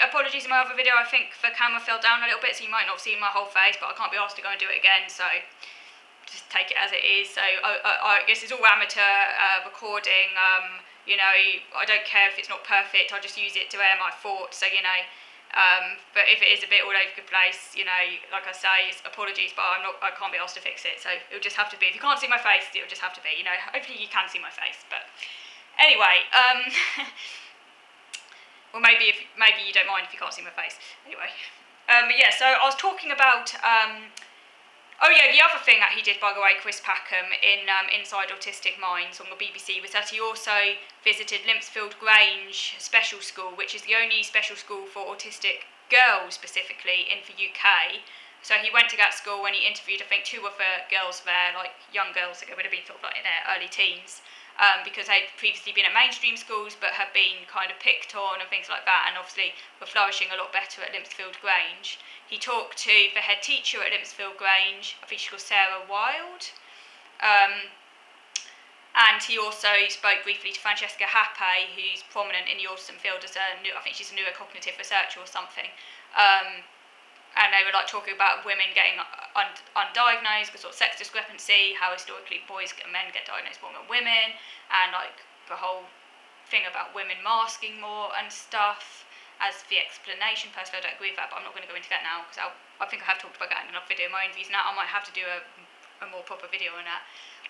apologies in my other video, I think the camera fell down a little bit, so you might not see my whole face, but I can't be asked to go and do it again, so just take it as it is. So I guess it's all amateur recording. You know, I don't care if it's not perfect, I just use it to air my thoughts, so you know. But if it is a bit all over the place, you know, like I say, it's apologies, but I can't be asked to fix it, so it'll just have to be. If you can't see my face, it'll just have to be, you know. Hopefully you can see my face, but anyway, well, maybe you don't mind if you can't see my face. Anyway, but yeah, so I was talking about, oh yeah, the other thing that he did, by the way, Chris Packham, in Inside Autistic Minds on the BBC, was that he also visited Limpsfield Grange Special School, which is the only special school for autistic girls specifically in the UK. So he went to that school and he interviewed, I think, 2 of the girls there, like young girls that would have been sort of like in their early teens, because they'd previously been at mainstream schools but have been kind of picked on and things like that, and obviously were flourishing a lot better at Limpsfield Grange. He talked to the head teacher at Limpsfield Grange, I think she's called Sarah Wilde, and he also spoke briefly to Francesca Happe, who's prominent in the autism field as I think she's a neurocognitive researcher or something. And they were like talking about women getting undiagnosed, the sort of sex discrepancy, how historically boys and men get diagnosed more than women, and like the whole thing about women masking more and stuff as the explanation. Personally, I don't agree with that, but I'm not going to go into that now because I think I have talked about that in another video. My own views now, I might have to do a more proper video on that.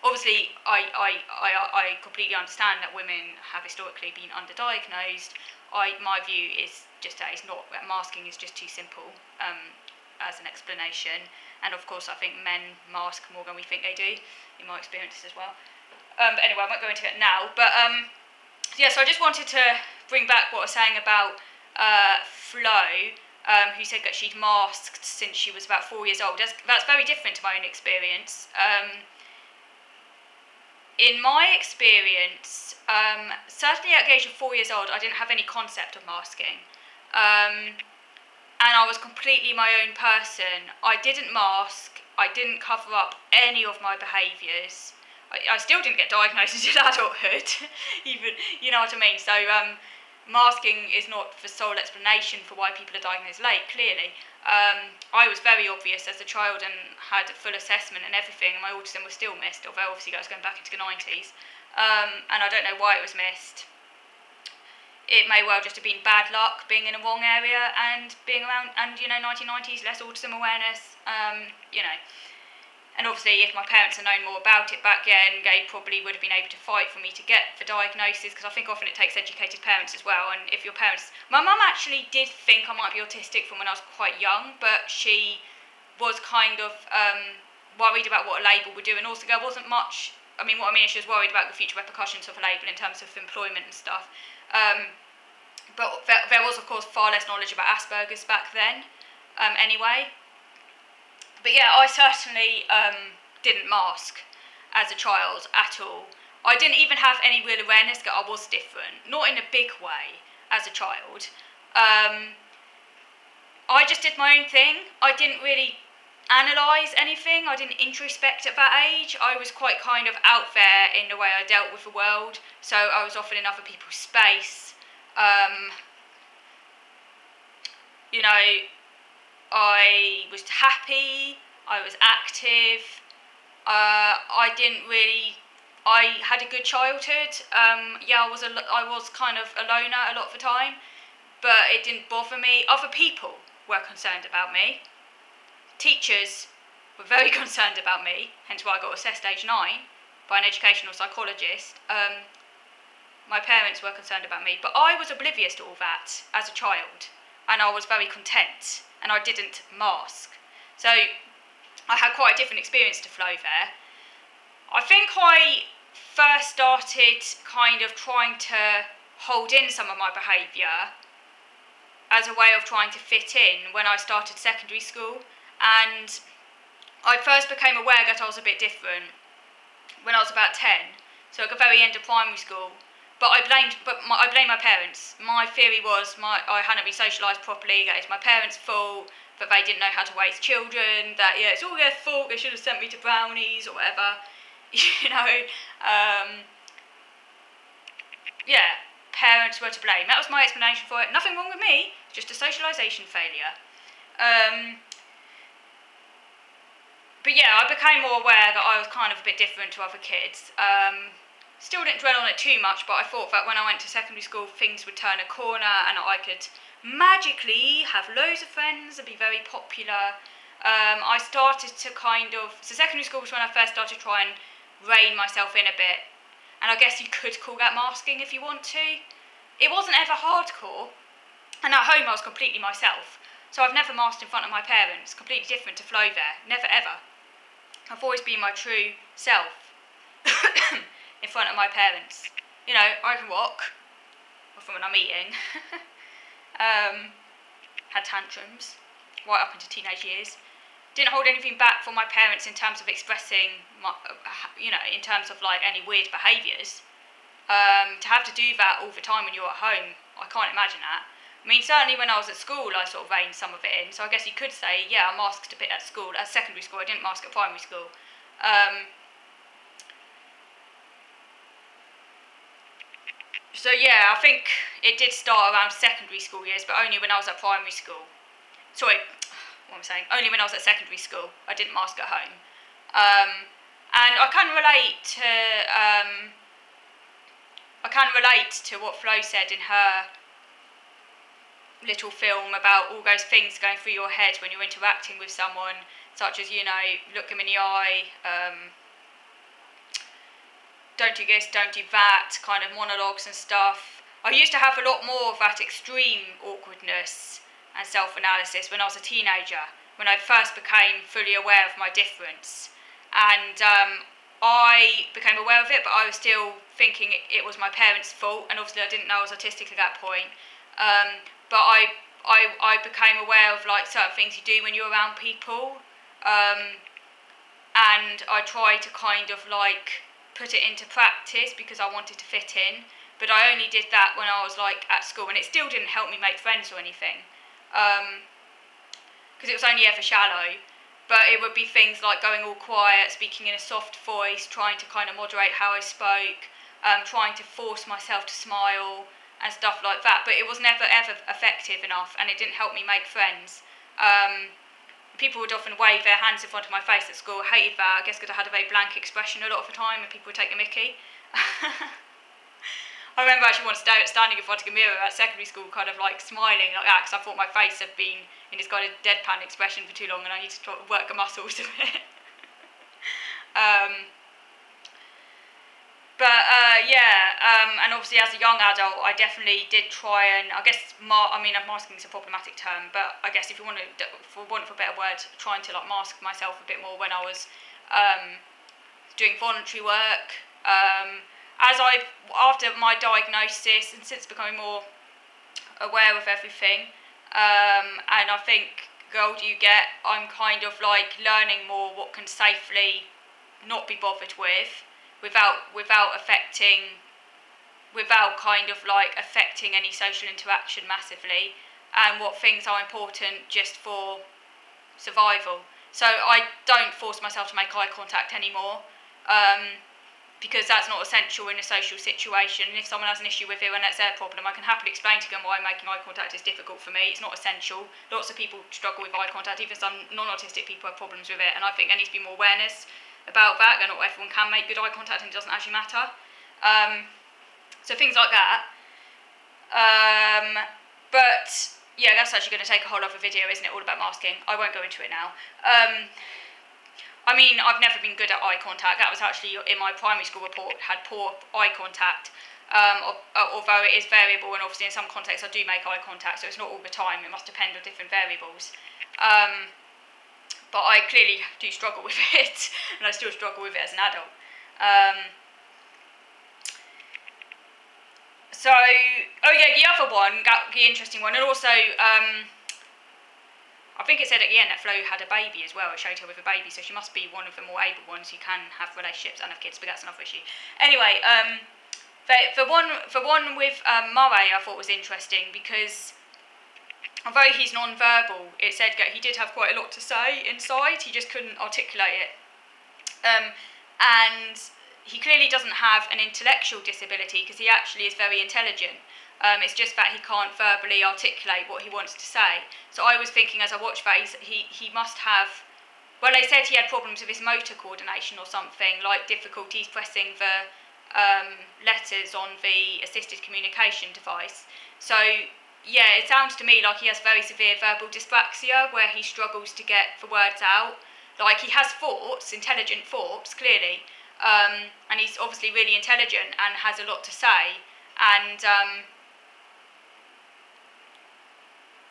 Obviously, I completely understand that women have historically been underdiagnosed. My view is just that it's not, that masking is just too simple as an explanation. And of course, I think men mask more than we think they do, in my experiences as well. But anyway, I won't go into it now. But yeah, so I just wanted to bring back what I was saying about Flo, who said that she'd masked since she was about 4 years old. That's very different to my own experience. In my experience, certainly at the age of 4 years old, I didn't have any concept of masking. And I was completely my own person. I didn't mask, I didn't cover up any of my behaviours. I still didn't get diagnosed until adulthood, even, you know what I mean? So masking is not the sole explanation for why people are diagnosed late, clearly. I was very obvious as a child and had a full assessment and everything, and my autism was still missed, although obviously that was going back into the 90s. And I don't know why it was missed. It may well just have been bad luck being in a wrong area and being around, and you know, 1990s, less autism awareness, you know. And obviously, if my parents had known more about it back then, they probably would have been able to fight for me to get the diagnosis, because I think often it takes educated parents as well. And if your parents... My mum actually did think I might be autistic from when I was quite young, but she was kind of worried about what a label would do, and also there wasn't much... I mean, what I mean is she was worried about the future repercussions of a label in terms of employment and stuff. But there was, of course, far less knowledge about Asperger's back then, anyway. But yeah, I certainly didn't mask as a child at all. I didn't even have any real awareness that I was different, not in a big way as a child. I just did my own thing. I didn't really analyse anything. I didn't introspect at that age. I was quite kind of out there in the way I dealt with the world, so I was often in other people's space. You know, I was happy, I was active, I had a good childhood. Yeah, I was kind of a loner a lot of the time, but it didn't bother me. Other people were concerned about me. Teachers were very concerned about me, hence why I got assessed age 9 by an educational psychologist. My parents were concerned about me, but I was oblivious to all that as a child, and I was very content, and I didn't mask. So I had quite a different experience to Flo there. I think I first started kind of trying to hold in some of my behaviour as a way of trying to fit in when I started secondary school, and I first became aware that I was a bit different when I was about 10, so at the very end of primary school. But I blame my parents. My theory was I hadn't been socialised properly, that it's my parents' fault, that they didn't know how to raise children, that, yeah, it's all their fault, they should have sent me to Brownies or whatever, you know. Yeah, parents were to blame. That was my explanation for it. Nothing wrong with me, just a socialisation failure. But yeah, I became more aware that I was kind of a bit different to other kids. Still didn't dwell on it too much, but I thought that when I went to secondary school, things would turn a corner and I could magically have loads of friends and be very popular. I started to so secondary school was when I first started to try and rein myself in a bit. And I guess you could call that masking if you want to. It wasn't ever hardcore. And at home I was completely myself. So I've never masked in front of my parents. Completely different to Flo there. Never ever. I've always been my true self in front of my parents. You know, I can walk, often when I'm eating. Had tantrums right up into teenage years. Didn't hold anything back from my parents in terms of expressing, in terms of like any weird behaviours. To have to do that all the time when you're at home, I can't imagine that. I mean, certainly when I was at school, I sort of reined some of it in. So I guess you could say, yeah, I masked a bit at school, at secondary school. I didn't mask at primary school. So yeah, I think it did start around secondary school years, but only when I was at primary school. Sorry, what am I saying? Only when I was at secondary school. I didn't mask at home. And I can relate to what Flo said in her little film about all those things going through your head when you're interacting with someone, such as, you know, look them in the eye, don't do this, don't do that, kind of monologues and stuff. I used to have a lot more of that extreme awkwardness and self-analysis when I was a teenager, when I first became fully aware of my difference. And I became aware of it, but I was still thinking it was my parents' fault, and obviously I didn't know I was autistic at that point. But I became aware of like certain things you do when you're around people, and I tried to kind of like put it into practice because I wanted to fit in. But I only did that when I was like at school, and it still didn't help me make friends or anything, because it was only ever shallow. But it would be things like going all quiet, speaking in a soft voice, trying to kind of moderate how I spoke, trying to force myself to smile and stuff like that. But it was never ever effective enough, and it didn't help me make friends. People would often wave their hands in front of my face at school. I hated that, I guess because I had a very blank expression a lot of the time and people would take the mickey. I remember actually once standing in front of a mirror at secondary school, kind of like smiling like that, because I thought my face had been in this kind of deadpan expression for too long and I need to try to work the muscles a bit. And obviously as a young adult, I definitely did try and, I guess, masking is a problematic term, but I guess if you want to, for want of a better word, trying to like mask myself a bit more when I was doing voluntary work. After my diagnosis and since becoming more aware of everything, and I think the older you get, I'm kind of like learning more what can safely not be bothered with, without affecting any social interaction massively, and what things are important just for survival. So I don't force myself to make eye contact anymore, because that's not essential in a social situation. And if someone has an issue with it and that's their problem, I can happily explain to them why making eye contact is difficult for me. It's not essential. Lots of people struggle with eye contact, even some non-autistic people have problems with it, and I think there needs to be more awareness about that. Not everyone can make good eye contact and it doesn't actually matter. So things like that. But yeah, that's actually going to take a whole other video, isn't it? All about masking. I won't go into it now. I've never been good at eye contact. That was actually in my primary school report, had poor eye contact, although it is variable, and obviously in some contexts I do make eye contact, so it's not all the time, it must depend on different variables. But I clearly do struggle with it, and I still struggle with it as an adult. The other one, the interesting one, and also, I think it said at the end that Flo had a baby as well. It showed her with a baby, so she must be one of the more able ones who can have relationships and have kids, but that's another issue. Anyway, the one with Murray I thought was interesting because although he's non-verbal, it said that he did have quite a lot to say inside, he just couldn't articulate it. And he clearly doesn't have an intellectual disability because he actually is very intelligent. It's just that he can't verbally articulate what he wants to say. So I was thinking as I watched that, he must have, well, they said he had problems with his motor coordination or something, like difficulties pressing the letters on the assisted communication device. So yeah, it sounds to me like he has very severe verbal dyspraxia, where he struggles to get the words out. Like, he has thoughts, intelligent thoughts, clearly, and he's obviously really intelligent and has a lot to say, and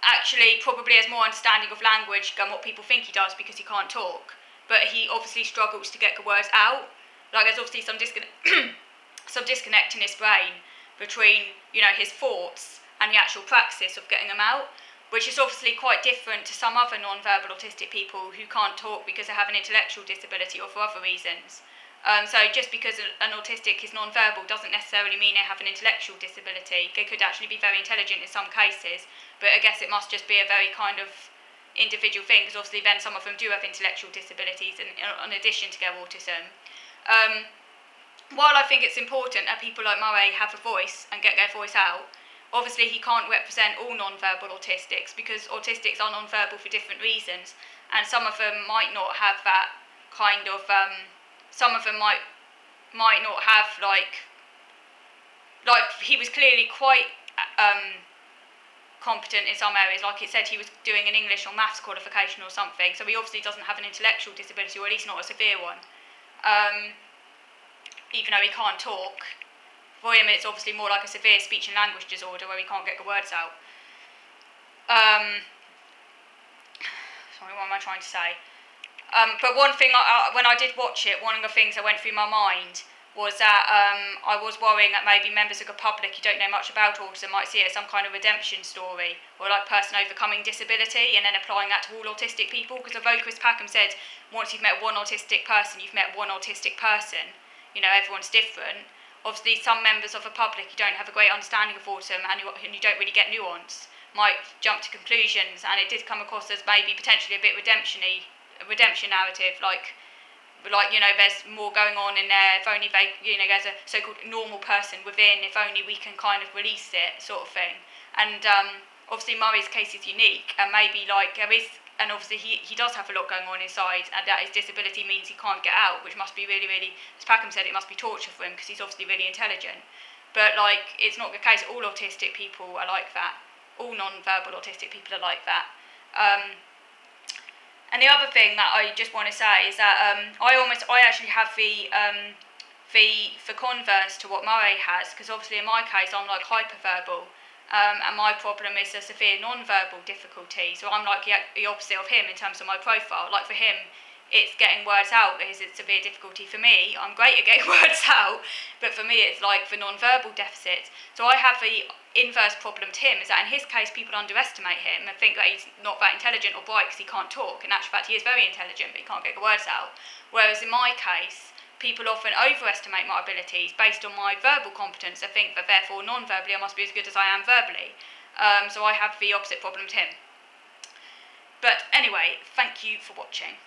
actually probably has more understanding of language than what people think he does, because he can't talk, but he obviously struggles to get the words out. Like, there's obviously some disconnect in his brain between, his thoughts and the actual praxis of getting them out, which is obviously quite different to some other non-verbal autistic people who can't talk because they have an intellectual disability or for other reasons. So just because an autistic is non-verbal doesn't necessarily mean they have an intellectual disability. They could actually be very intelligent in some cases, but I guess it must just be a very kind of individual thing, because obviously then some of them do have intellectual disabilities in addition to their autism. While I think it's important that people like Murray have a voice and get their voice out, obviously he can't represent all non-verbal autistics, because autistics are non-verbal for different reasons, and some of them might not have that kind of, some of them might not have, like he was clearly quite competent in some areas. Like it said, he was doing an English or maths qualification or something, so he obviously doesn't have an intellectual disability, or at least not a severe one. Even though he can't talk, for him it's obviously more like a severe speech and language disorder where he can't get the words out. Sorry, what am I trying to say? But one thing, when I did watch it, one of the things that went through my mind was that I was worrying that maybe members of the public who don't know much about autism might see it as some kind of redemption story, or like person overcoming disability and then applying that to all autistic people, because although Chris Packham said once you've met one autistic person, you've met one autistic person, everyone's different. Obviously some members of the public who don't have a great understanding of autism and you don't really get nuance might jump to conclusions, and it did come across as maybe potentially a bit redemption narrative, like there's more going on in there, if only they, there's a so-called normal person within, if only we can kind of release it, sort of thing. And obviously Murray's case is unique, and maybe there is, and obviously he does have a lot going on inside, and that his disability means he can't get out, which must be really, really, as Packham said, it must be torture for him, because he's obviously really intelligent. But it's not the case. All autistic people are like that. All non-verbal autistic people are like that. And the other thing that I just want to say is that I actually have the converse to what Murray has, because obviously in my case I'm like hyperverbal, and my problem is a severe non-verbal difficulty. So I'm like the opposite of him in terms of my profile. Like for him, it's getting words out that is a severe difficulty. For me, I'm great at getting words out, but for me it's like the non-verbal deficit. So I have the inverse problem to him, is that in his case people underestimate him and think that he's not that intelligent or bright because he can't talk. In actual fact, he is very intelligent, but he can't get the words out. Whereas in my case, people often overestimate my abilities based on my verbal competence. They think that therefore non-verbally I must be as good as I am verbally. So I have the opposite problem to him. But anyway, thank you for watching.